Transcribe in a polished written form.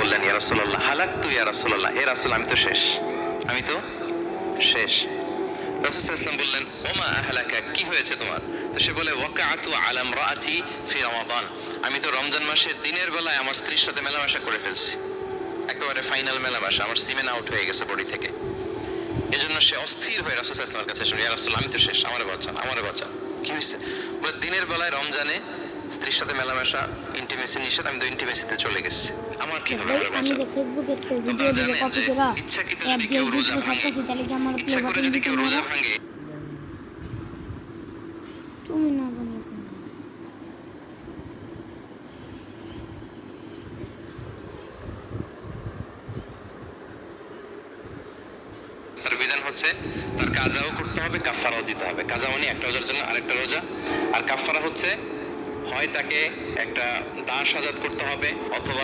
বললেন, ইয়া রাসূলুল্লাহ হালাকতু ইয়া রাসূলুল্লাহ, হে রাসূল আমি তো শেষ, আমি তো শেষ। রাসূল সাল্লাল্লাহু আলাইহি ওয়াসাল্লাম বললেন, ওমা আহলাকা, কি হয়েছে তোমার? তো সে বলে, ওয়াকাআতু আলা ইমরাআতি ফি রমাদান, আমি তো রমজান মাসে দিনের বেলায় আমার স্ত্রীর সাথে মেলামেশা করে ফেলছি, একেবারে ফাইনাল মেলামেশা, আমার সিমেন আউট হয়ে গেছে বডি থেকে। এজন্য সে অস্থির হয়ে রাসূল সাল্লাল্লাহু আলাইহি ওয়াসাল্লামের কাছে এসে, ইয়া রাসূল আমি তো শেষ, আমারে বাঁচান, আমারে বাঁচান। কি হয়েছে? বলে, দিনের বেলায় রমজানে স্ত্রীর সাথে মেলামেশা, ইন্টিমেসি নিষেধ, আমি তো ইন্টিমেসিতে চলে গেছি, আমার কি হবে? আমারে আমি বাঁচান। যে ফেসবুকে একটা ভিডিও তোমরা দিলে জানেন কপি যে করা ইচ্ছাকৃত অ্যাপ যদি দিয়ে কেউ রোজা ভিডিও ভাঙে, ছাড়তেছি, তাহলে কি আমার ইচ্ছা করে যদি কেউ রোজা ভাঙে, তুমি না জানো কেন? তার বিধান হচ্ছে তার কাজাও করতে হবে, কাফারাও দিতে হবে। কাজা মানে একটা রোজার জন্য আরেকটা রোজা, আর কাফারা হচ্ছে হয় তাকে একটা দাস আজাদ করতে হবে, অথবা